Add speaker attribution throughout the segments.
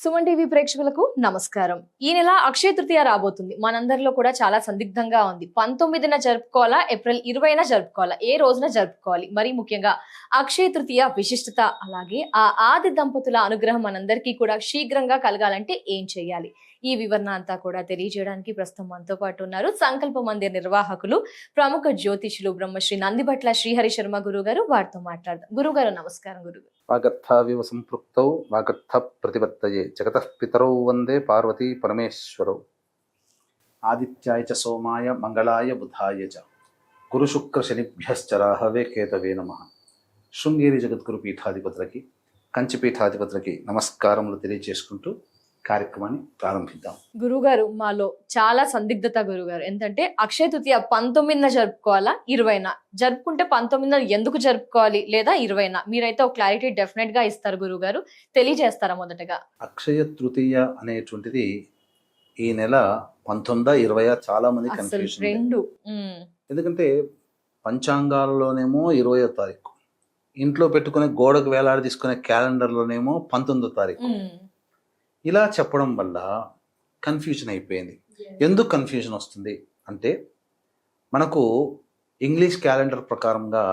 Speaker 1: Suman TV ప్రేక్షకులకు నమస్కారం. ఈ నెల అక్షయ తృతీయ రాబోతుంది. మనందరిలో కూడా చాలా సందిగ్ధంగా ఉంది. 19న జరుపుకోవాలా, ఏప్రిల్ 20న జరుపుకోవాలా, ఏ రోజున జరుపుకోవాలి? మరి ముఖ్యంగా అక్షయ తృతీయ విశిష్టత, అలాగే ఆ ఆది దంపతుల అనుగ్రహం మనందరికీ కూడా శీఘ్రంగా కలగాలంటే ఏం చేయాలి? ఈ వివరణ అంతా కూడా తెలియజేయడానికి ప్రస్తుతం మనతో పాటు ఉన్నారు సంకల్ప మందిర్ నిర్వాహకులు, ప్రముఖ జ్యోతిషులు బ్రహ్మశ్రీ నందిబట్ల శ్రీహరి శర్మ గురువు గారు. వారితో మాట్లాడదాం. గురుగారు నమస్కారం. గురుగారు
Speaker 2: వాగర్థావివ సంపృక్తౌ వాగర్థ ప్రతిపత్తయే జగతః పితరౌ వందే పార్వతీ పరమేశ్వరౌ. ఆదిత్యాయ చ సోమాయ మంగళాయ బుధాయ చ గురు శుక్ర శనిభ్యశ్చ రాహవే కేతవే నమః. శృంగేరి జగద్గురు పీఠాధిపతులకి, కంచి పీఠాధిపతులకి నమస్కారములు తెలియజేసుకుంటూ కార్యక్రమాన్ని ప్రారంభిద్దాం.
Speaker 1: గురుగారు, మాలో చాలా సందిగ్ధత గురుగారు. ఏంటంటే అక్షయ తృతీయ 19న జరుపుకోవాలా, 20న జరుపుకుంటే 19న ఎందుకు జరుపుకోవాలి, లేదా 20న? మీరైతే ఒక క్లారిటీ డెఫినెట్ గా ఇస్తారు గురుగారు, తెలియజేస్తారా? మొదటగా
Speaker 2: అక్షయ తృతీయ అనేటువంటిది ఈ నెల 19, 20 చాలా మంది కన్ఫ్యూజన్.
Speaker 1: రెండు
Speaker 2: ఎందుకంటే పంచాంగాలలోనేమో 20వ తారీఖు, ఇంట్లో పెట్టుకునే గోడకు వేలాడి తీసుకునే క్యాలెండర్లోనేమో 19వ తారీఖు. ఇలా చెప్పడం వల్ల కన్ఫ్యూజన్ అయిపోయింది. ఎందుకు కన్ఫ్యూజన్ వస్తుంది అంటే, మనకు ఇంగ్లీష్ క్యాలెండర్ ప్రకారంగా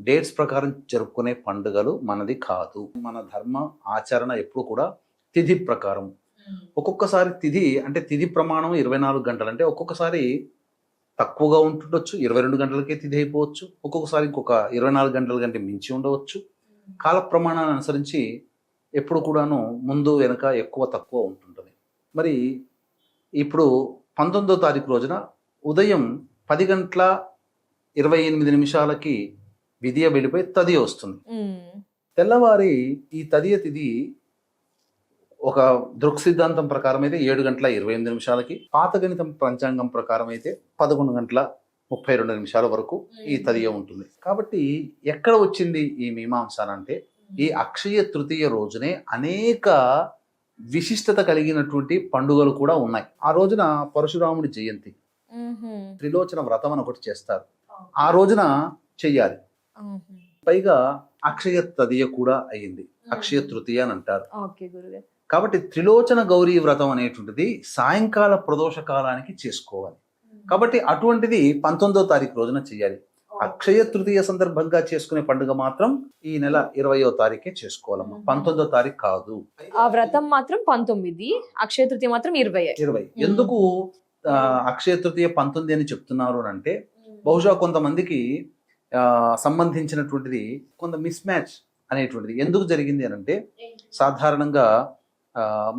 Speaker 2: డేట్స్ ప్రకారం జరుపుకునే పండుగలు మనది కాదు. మన ధర్మ ఆచరణ ఎప్పుడు కూడా తిథి ప్రకారం. ఒక్కొక్కసారి తిథి అంటే తిథి ప్రమాణం 24 గంటలు, అంటే ఒక్కొక్కసారి తక్కువగా ఉంటుండొచ్చు, 22 గంటలకే తిథి అయిపోవచ్చు. ఒక్కొక్కసారి ఇంకొక 24 గంటల కంటే మించి ఉండవచ్చు. కాల ప్రమాణాన్ని అనుసరించి ఎప్పుడు కూడాను ముందు వెనక ఎక్కువ తక్కువ ఉంటుంటుంది. మరి ఇప్పుడు 19వ తారీఖు రోజున ఉదయం 10 గంటల 28 నిమిషాలకి విధియ వెళ్ళిపోయి తదియ వస్తుంది. తెల్లవారి ఈ తదియ తిథి ఒక దృక్ సిద్ధాంతం ప్రకారం అయితే 7 గంటల 28 నిమిషాలకి, పాత గణితం పంచాంగం ప్రకారం అయితే 11 గంటల 32 నిమిషాల వరకు ఈ తదియ ఉంటుంది. కాబట్టి ఎక్కడ వచ్చింది ఈ మీమాంస అంటే, ఈ అక్షయ తృతీయ రోజునే అనేక విశిష్టత కలిగినటువంటి పండుగలు కూడా ఉన్నాయి. ఆ రోజున పరశురాముడి జయంతి, త్రిలోచన వ్రతం అని ఒకటి చేస్తారు, ఆ రోజున చెయ్యాలి. పైగా అక్షయ తదియ కూడా అయ్యింది, అక్షయ తృతీయ అని అంటారు. కాబట్టి త్రిలోచన గౌరీ వ్రతం అనేటువంటిది సాయంకాల ప్రదోష కాలానికి చేసుకోవాలి. కాబట్టి అటువంటిది 19వ తారీఖు రోజున చెయ్యాలి. అక్షయ తృతీయ సందర్భంగా చేసుకునే పండుగ మాత్రం ఈ నెల 20వ తారీఖే చేసుకోవాలమ్మా, 19వ తారీఖు కాదు.
Speaker 1: ఆ వ్రతం మాత్రం 19, అక్షయ తృతీయ మాత్రం 20.
Speaker 2: ఎందుకు అక్షయ తృతీయ 19 అని చెప్తున్నారు అంటే, బహుశా కొంతమందికి సంబంధించినటువంటిది కొంత మిస్ మ్యాచ్ అనేటువంటిది ఎందుకు జరిగింది అని అంటే, సాధారణంగా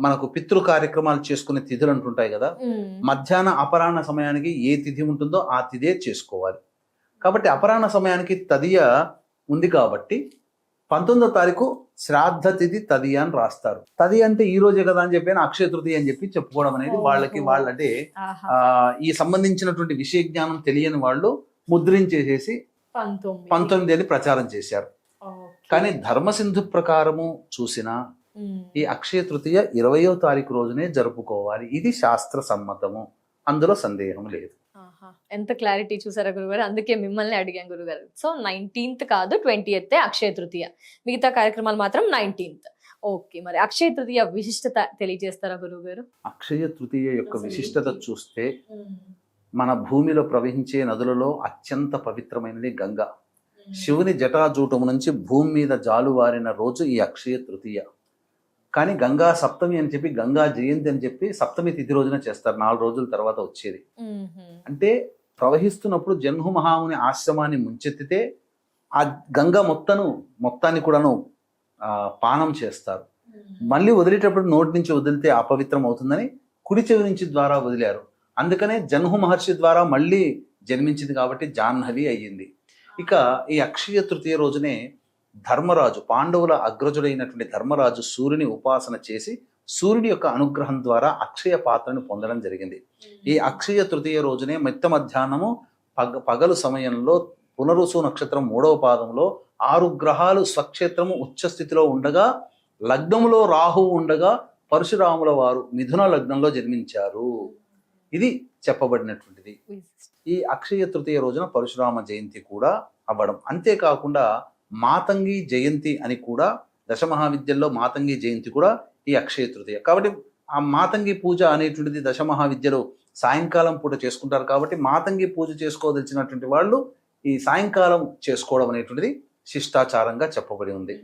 Speaker 2: మనకు పితృ కార్యక్రమాలు చేసుకునే తిథులు అంటుంటాయి కదా, మధ్యాహ్న అపరాహ్న సమయానికి ఏ తిథి ఉంటుందో ఆ తిథే చేసుకోవాలి. కాబట్టి అపరాహ్న సమయానికి తదియ ఉంది కాబట్టి 19వ తారీఖు శ్రాద్ధ తిథి తదియ అని రాస్తారు. తది అంటే ఈ రోజే కదా అని చెప్పి అక్షయ తృతీయ అని చెప్పి చెప్పుకోవడం అనేది వాళ్ళంటే ఈ సంబంధించినటువంటి విషయ జ్ఞానం తెలియని వాళ్ళు ముద్రించేసేసి 19 అని ప్రచారం చేశారు. కానీ ధర్మసింధు ప్రకారము చూసినా ఈ అక్షయ తృతీయ 20వ తారీఖు రోజునే జరుపుకోవాలి. ఇది శాస్త్ర సమ్మతము, అందులో సందేహం లేదు.
Speaker 1: ఎంత క్లారిటీ చూసారా గురుగారు, అందుకే మిమ్మల్ని అడిగాను గురుగారు. సో 19th కాదు 20th అక్షయ తృతీయ, మిగతా కార్యక్రమాలు మాత్రం 19th. ఓకే, మరి అక్షయ తృతీయ విశిష్టత తెలియజేస్తారా గురుగారు?
Speaker 2: అక్షయ తృతీయ యొక్క విశిష్టత చూస్తే, మన భూమిలో ప్రవహించే నదులలో అత్యంత పవిత్రమైనది గంగా. శివుని జటాజూటము నుంచి భూమి మీద జాలువారిన రోజు ఈ అక్షయ తృతీయ. కానీ గంగా సప్తమి అని చెప్పి, గంగా జయంతి అని చెప్పి సప్తమి తిథి రోజున చేస్తారు, 4 రోజుల తర్వాత వచ్చేది. అంటే ప్రవహిస్తున్నప్పుడు జన్హు మహాముని ఆశ్రమాన్ని ముంచెత్తితే ఆ గంగా మొత్తాన్ని కూడాను పానం చేస్తారు. మళ్ళీ వదిలేటప్పుడు నోటి నుంచి వదిలితే అపవిత్రం అవుతుందని కుడి చెవి నుంచి ద్వారా వదిలారు. అందుకనే జన్హు మహర్షి ద్వారా మళ్ళీ జన్మించింది కాబట్టి జాహ్నవి అయ్యింది. ఇక ఈ అక్షయ తృతీయ రోజునే ధర్మరాజు, పాండవుల అగ్రజుడైనటువంటి ధర్మరాజు సూర్యుని ఉపాసన చేసి సూర్యుని యొక్క అనుగ్రహం ద్వారా అక్షయ పాత్రను పొందడం జరిగింది. ఈ అక్షయ తృతీయ రోజునే మిట్ట మధ్యాహ్నము పగలు సమయంలో పునరుసు నక్షత్రం 3వ పాదంలో 6 గ్రహాలు స్వక్షేత్రము ఉచ్చస్థితిలో ఉండగా, లగ్నములో రాహువు ఉండగా పరశురాముల వారు మిథున లగ్నంలో జన్మించారు. ఇది చెప్పబడినటువంటిది. ఈ అక్షయ తృతీయ రోజున పరశురామ జయంతి కూడా అవ్వడం. అంతేకాకుండా మాతంగి జయంతి అని కూడా, దశమహావిద్యల్లో మాతంగి జయంతి కూడా ఈ అక్షయ తృతీయ. కాబట్టి ఆ మాతంగి పూజ అనేటువంటిది దశమహావిద్యలో సాయంకాలం పూట చేసుకుంటారు. కాబట్టి మాతంగి పూజ చేసుకోదలిచినటువంటి వాళ్ళు ఈ సాయంకాలం చేసుకోవడం అనేటువంటిది శిష్టాచారంగా చెప్పబడి ఉంది.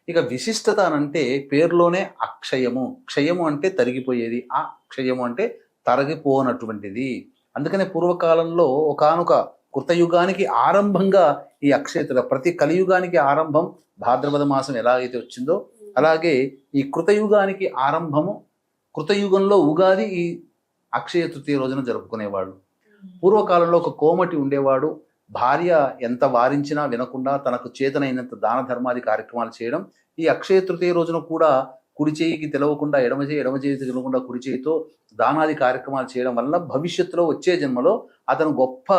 Speaker 2: ఇక విశిష్టత అనంటే పేరులోనే అక్షయము. క్షయము అంటే తరిగిపోయేది, ఆ క్షయము అంటే తరగిపోనటువంటిది. అందుకనే పూర్వకాలంలో ఒకానొక కృతయుగానికి ఆరంభంగా ఈ అక్షయ తృతీయ, ప్రతి కలియుగానికి ఆరంభం భాద్రపద మాసం ఎలాగైతే వచ్చిందో అలాగే ఈ కృతయుగానికి ఆరంభము, కృతయుగంలో ఉగాది ఈ అక్షయ తృతీయ రోజున జరుపుకునేవాళ్ళు. పూర్వకాలంలో ఒక కోమటి ఉండేవాడు, భార్య ఎంత వారించినా వినకుండా తనకు చేతనైనంత దాన ధర్మాది కార్యక్రమాలు చేయడం. ఈ అక్షయ తృతీయ రోజున కూడా కుడి చేయికి తెలవకుండా ఎడమ చేయి తెలవకుండా కుడి చేయితో దానాది కార్యక్రమాలు చేయడం వల్ల భవిష్యత్తులో వచ్చే జన్మలో అతను గొప్ప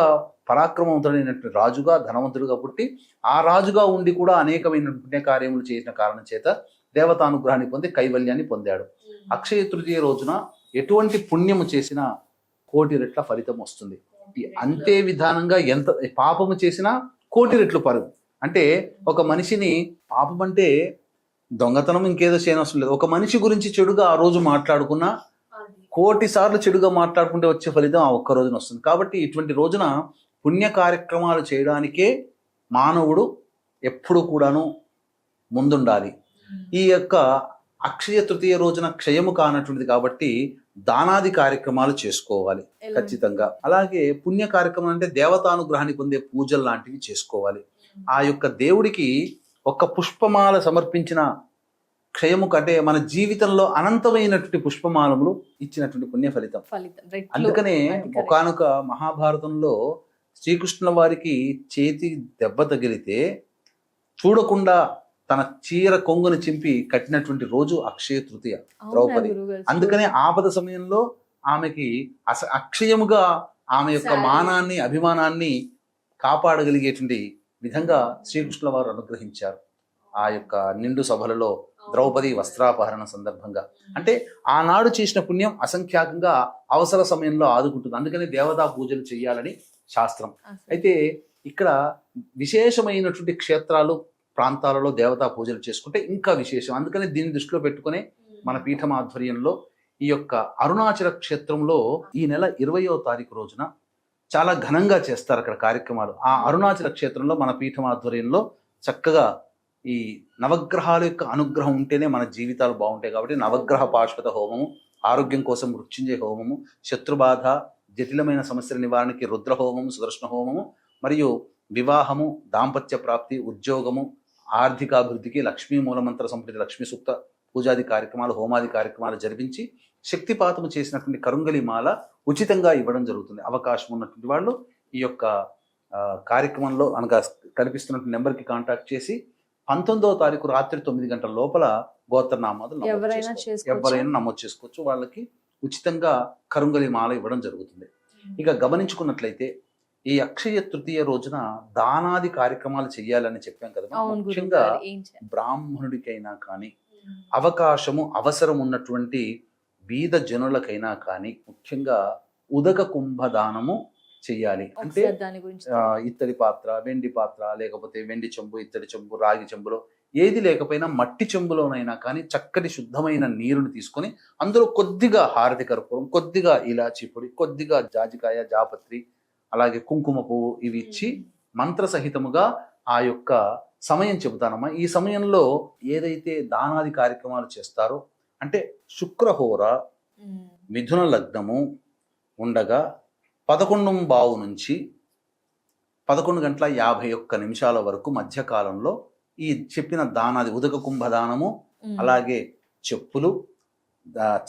Speaker 2: పరాక్రమవంతుడైనటువంటి రాజుగా, ధనవంతుడుగా పుట్టి ఆ రాజుగా ఉండి కూడా అనేకమైన పుణ్యకార్యములు చేసిన కారణం చేత దేవతానుగ్రహాన్ని పొంది కైవల్యాన్ని పొందాడు. అక్షయ తృతీయ రోజున ఎటువంటి పుణ్యము చేసినా 1,000,000 రెట్ల ఫలితం వస్తుంది. అంతే విధానంగా ఎంత పాపము చేసినా 1,000,000 రెట్లు పరుగు. అంటే ఒక మనిషిని, పాపం అంటే దొంగతనం ఇంకేదో చేయనవసరం లేదు, ఒక మనిషి గురించి చెడుగా ఆ రోజు మాట్లాడుకున్నా 1,000,000 సార్లు చెడుగా మాట్లాడుకుంటే వచ్చే ఫలితం ఆ ఒక్క రోజున వస్తుంది. కాబట్టి ఇటువంటి రోజున పుణ్య కార్యక్రమాలు చేయడానికే మానవుడు ఎప్పుడు కూడాను ముందుండాలి. ఈ యొక్క అక్షయ తృతీయ రోజున క్షయము కానటువంటిది కాబట్టి దానాది కార్యక్రమాలు చేసుకోవాలి ఖచ్చితంగా. అలాగే పుణ్య కార్యక్రమం అంటే దేవతానుగ్రహాన్ని పొందే పూజలు లాంటివి చేసుకోవాలి. ఆ యొక్క దేవుడికి ఒక్క పుష్పమాల సమర్పించిన క్షయము కంటే మన జీవితంలో అనంతమైనటువంటి పుష్పమాలములు ఇచ్చినటువంటి పుణ్య ఫలితం. అందుకనే ఒకానొక మహాభారతంలో శ్రీకృష్ణుల వారికి చేతి దెబ్బ తగిలితే చూడకుండా తన చీర కొంగును చింపి కట్టినటువంటి రోజు అక్షయ తృతీయ ద్రౌపది. అందుకనే ఆపద సమయంలో ఆమెకి అక్షయముగా ఆమె యొక్క మానాన్ని, అభిమానాన్ని కాపాడగలిగేటువంటి విధంగా శ్రీకృష్ణుల వారు అనుగ్రహించారు. ఆ యొక్క నిండు సభలలో ద్రౌపది వస్త్రాపహరణ సందర్భంగా, అంటే ఆనాడు చేసిన పుణ్యం అసంఖ్యాకంగా అవసర సమయంలో ఆదుకుంటుంది. అందుకని దేవతా పూజలు చేయాలని శాస్త్రం. అయితే ఇక్కడ విశేషమైనటువంటి క్షేత్రాలు, ప్రాంతాలలో దేవతా పూజలు చేసుకుంటే ఇంకా విశేషం. అందుకని దీన్ని దృష్టిలో పెట్టుకునే మన పీఠం ఆధ్వర్యంలో ఈ యొక్క అరుణాచల క్షేత్రంలో ఈ నెల 20వ తారీఖు రోజున చాలా ఘనంగా చేస్తారు అక్కడ కార్యక్రమాలు. ఆ అరుణాచల క్షేత్రంలో మన పీఠం ఆధ్వర్యంలో చక్కగా ఈ నవగ్రహాల యొక్క అనుగ్రహం ఉంటేనే మన జీవితాలు బాగుంటాయి. కాబట్టి నవగ్రహ పాశుపత హోమము, ఆరోగ్యం కోసం మృత్యుంజయ హోమము, శత్రుబాధ, జటిలమైన సమస్యల నివారణకి రుద్ర హోమము, సుదర్శన హోమము, మరియు వివాహము, దాంపత్య ప్రాప్తి, ఉద్యోగము, ఆర్థికాభివృద్ధికి లక్ష్మీ మూలమంత్ర సంపృతి, లక్ష్మీ సూక్త పూజాది కార్యక్రమాలు, హోమాది కార్యక్రమాలు జరిపించి శక్తిపాతము చేసినటువంటి కరుంగలి మాల ఉచితంగా ఇవ్వడం జరుగుతుంది. అవకాశం ఉన్నటువంటి వాళ్ళు ఈ యొక్క కార్యక్రమంలో అనగా కనిపిస్తున్నటువంటి నెంబర్కి కాంటాక్ట్ చేసి 19వ తారీఖు రాత్రి 9 గంటల లోపల గోత్రనామాలు ఎవరైనా నమోదు చేసుకోవచ్చు. వాళ్ళకి ఉచితంగా కరుంగలి మాల ఇవ్వడం జరుగుతుంది. ఇక గమనించుకున్నట్లయితే ఈ అక్షయ తృతీయ రోజున దానాది కార్యక్రమాలు చెయ్యాలని చెప్పాం కదా. ముఖ్యంగా బ్రాహ్మణుడికైనా కానీ, అవకాశము అవసరం ఉన్నటువంటి బీద జనులకైనా కానీ ముఖ్యంగా ఉదక కుంభదానము చెయ్యాలి. అంటే ఇత్తడి పాత్ర, వెండి పాత్ర, లేకపోతే వెండి చెంబు, ఇత్తడి చెంబు, రాగి చెంబులో ఏది లేకపోయినా మట్టి చెంబులోనైనా కానీ చక్కటి శుద్ధమైన నీరుని తీసుకొని అందులో కొద్దిగా హారతి కర్పూరం, కొద్దిగా ఇలాచీ పొడి, కొద్దిగా జాజికాయ, జాపత్రి, అలాగే కుంకుమ పువ్వు ఇవి ఇచ్చి మంత్రసహితముగా ఆ యొక్క సమయం చెబుతానమ్మా. ఈ సమయంలో ఏదైతే దానాది కార్యక్రమాలు చేస్తారో, అంటే శుక్రహోర మిథున లగ్నము ఉండగా 11:15 నుంచి 11:51 వరకు మధ్యకాలంలో ఈ చెప్పిన దానాది ఉదక కుంభదానము, అలాగే చెప్పులు,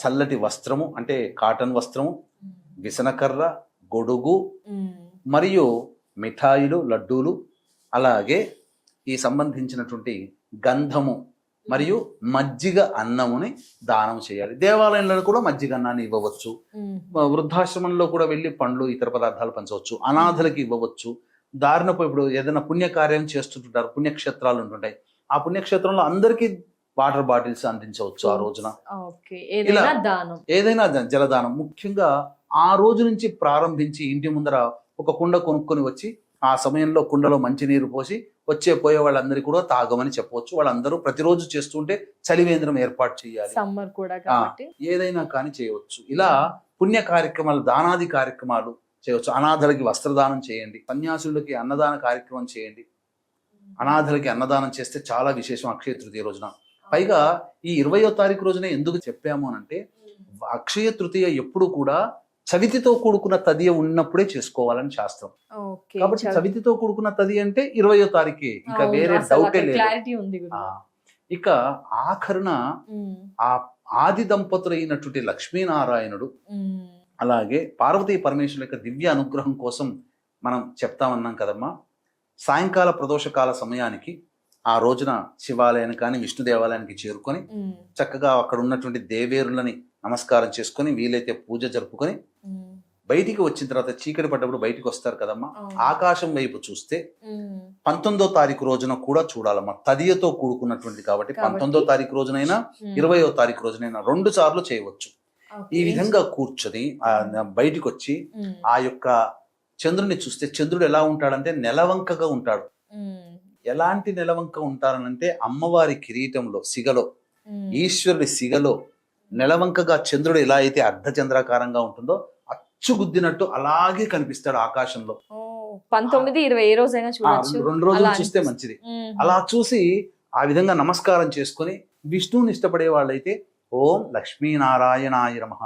Speaker 2: చల్లటి వస్త్రము అంటే కాటన్ వస్త్రము, విసనకర్ర, గొడుగు మరియు మిఠాయిలు, లడ్డూలు, అలాగే ఈ సంబంధించినటువంటి గంధము మరియు మజ్జిగ అన్నముని దానం చేయాలి. దేవాలయంలో కూడా మజ్జిగ అన్నాన్ని ఇవ్వవచ్చు. వృద్ధాశ్రమంలో కూడా వెళ్ళి పండ్లు, ఇతర పదార్థాలు పంచవచ్చు. అనాథలకి ఇవ్వవచ్చు. దారినపై ఇప్పుడు ఏదైనా పుణ్యకార్యం చేస్తుంటారు, పుణ్యక్షేత్రాలు ఉంటుంటాయి. ఆ పుణ్యక్షేత్రంలో అందరికీ వాటర్ బాటిల్స్ అందించవచ్చు ఆ రోజున. ఏదైనా జలదానం. ముఖ్యంగా ఆ రోజు నుంచి ప్రారంభించి ఇంటి ముందర ఒక కుండ కొనుక్కొని వచ్చి ఆ సమయంలో కుండలో మంచినీరు పోసి వచ్చే పోయే వాళ్ళందరికీ కూడా తాగమని చెప్పవచ్చు. వాళ్ళందరూ ప్రతిరోజు చేస్తుంటే చలివేంద్రం ఏర్పాటు చేయాలి.
Speaker 1: సమ్మర్ కూడా కాబట్టి
Speaker 2: ఏదైనా కానీ చేయవచ్చు. ఇలా పుణ్య కార్యక్రమాలు, దానాది కార్యక్రమాలు చేయవచ్చు. అనాథలకి వస్త్రదానం చేయండి, సన్యాసులకి అన్నదాన కార్యక్రమం చేయండి. అనాథలకి అన్నదానం చేస్తే చాలా విశేషం అక్షయ తృతీయ రోజున. పైగా ఈ 20వ తారీఖు రోజున ఎందుకు చెప్పాము అనంటే, అక్షయ తృతీయ ఎప్పుడు కూడా చవితితో కూడుకున్న తదియ ఉన్నప్పుడే చేసుకోవాలని శాస్త్రం.
Speaker 1: ఓకే.
Speaker 2: కాబట్టి చవితితో కూడుకున్న తది అంటే 20వ తారీఖే, ఇంకా వేరే డౌటే లేదు.
Speaker 1: క్లారిటీ ఉంది
Speaker 2: ఆ, ఇక ఆఖరున ఆ ఆది దంపతులైనటువంటి లక్ష్మీనారాయణుడు అలాగే పార్వతీ పరమేశ్వరుల యొక్క దివ్య అనుగ్రహం కోసం మనం చెప్తామన్నాం కదమ్మా. సాయంకాల ప్రదోషకాల సమయానికి ఆ రోజున శివాలయానికి కానీ విష్ణు దేవాలయానికి చేరుకొని చక్కగా అక్కడ ఉన్నటువంటి దేవేరులని నమస్కారం చేసుకొని వీలైతే పూజ జరుపుకొని బయటికి వచ్చిన తర్వాత చీకటి పడ్డప్పుడు బయటికి వస్తారు కదమ్మా. ఆకాశం వైపు చూస్తే 19వ తారీఖు రోజున కూడా చూడాలమ్మా. తదియతో కూడుకున్నటువంటిది కాబట్టి 19వ తారీఖు రోజునైనా 20వ తారీఖు రోజునైనా 2 సార్లు చేయవచ్చు. ఈ విధంగా కూర్చొని బయటికి వచ్చి ఆ యొక్క చంద్రుని చూస్తే చంద్రుడు ఎలా ఉంటాడంటే నెలవంకగా ఉంటాడు. ఎలాంటి నెలవంక ఉంటారనంటే అమ్మవారి కిరీటంలో సిగలో, ఈశ్వరుడి సిగలో నెలవంకగా చంద్రుడు ఎలా అయితే అర్ధచంద్రాకారంగా ఉంటుందో అచ్చుగుద్దినట్టు అలాగే కనిపిస్తాడు ఆకాశంలో.
Speaker 1: 19, 20 ఏ రోజైనా చూడొచ్చు.
Speaker 2: 2 రోజులు చూస్తే మంచిది. అలా చూసి ఆ విధంగా నమస్కారం చేసుకొని విష్ణువుని ఇష్టపడే వాళ్ళైతే ఓం లక్ష్మీనారాయణాయ నమః,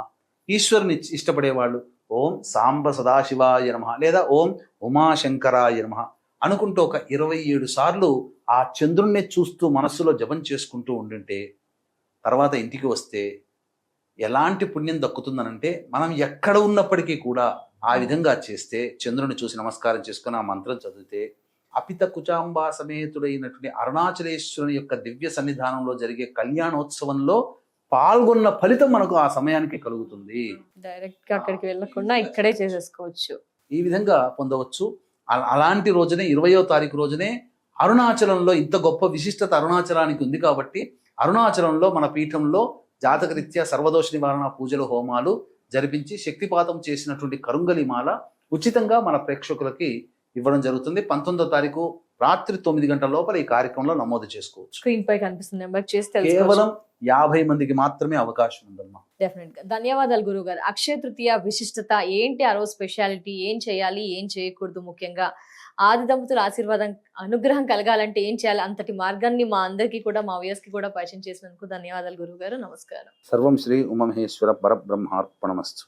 Speaker 2: ఈశ్వరుని ఇష్టపడే వాళ్ళు ఓం సాంబ సదాశివాయ నమః లేదా ఓం ఉమాశంకరాయ నమః అనుకుంటూ ఒక 27 సార్లు ఆ చంద్రుణ్ణి చూస్తూ మనస్సులో జపం చేసుకుంటూ ఉండుంటే తర్వాత ఇంటికి వస్తే ఎలాంటి పుణ్యం దక్కుతుందనంటే, మనం ఎక్కడ ఉన్నప్పటికీ కూడా ఆ విధంగా చేస్తే చంద్రుని చూసి నమస్కారం చేసుకుని ఆ మంత్రం చదివితే అపిత కుచాంబా సమేతుడైనటువంటి అరుణాచలేశ్వరుని యొక్క దివ్య సన్నిధానంలో జరిగే కళ్యాణోత్సవంలో పాల్గొన్న ఫలితం మనకు ఆ సమయానికి కలుగుతుంది.
Speaker 1: డైరెక్ట్ గా అక్కడికి వెళ్ళకుండా ఇక్కడే చేసేసుకోవచ్చు.
Speaker 2: ఈ విధంగా పొందవచ్చు. అలాంటి రోజునే 20వ తారీఖు రోజునే అరుణాచలంలో ఇంత గొప్ప విశిష్టత అరుణాచలానికి ఉంది కాబట్టి అరుణాచలంలో మన పీఠంలో జాతకరీత్యా సర్వదోష నివారణ పూజలు, హోమాలు జరిపించి శక్తిపాతం చేసినటువంటి కరుంగలి మాల ఉచితంగా మన ప్రేక్షకులకి ఇవ్వడం జరుగుతుంది. 19వ తారీఖు రాత్రి 9 గంటల లోపల ఈ కార్యక్రమంలో నమోదు చేసుకోవచ్చు.
Speaker 1: స్క్రీన్ పై కనిపిస్తుంది నెంబర్ చేసి
Speaker 2: కేవలం 50 మందికి మాత్రమే అవకాశం ఉందమ్మా.
Speaker 1: డెఫినెట్ గా. ధన్యవాదాలు గురువు గారు. అక్షయ తృతీయ విశిష్టత ఏంటి, ఆ రోజు స్పెషాలిటీ, ఏం చేయాలి, ఏం చేయకూడదు, ముఖ్యంగా ఆది దంపతుల ఆశీర్వాదం అనుగ్రహం కలగాలంటే ఏం చేయాలి, అంతటి మార్గాన్ని మా అందరికీ కూడా, మా వ్యూయర్స్ కి కూడా పరిచయం చేసినందుకు ధన్యవాదాలు గురువు గారు. నమస్కారం.
Speaker 2: సర్వం శ్రీ ఉమమహేశ్వర పరబ్రహ్మార్పణమస్తు.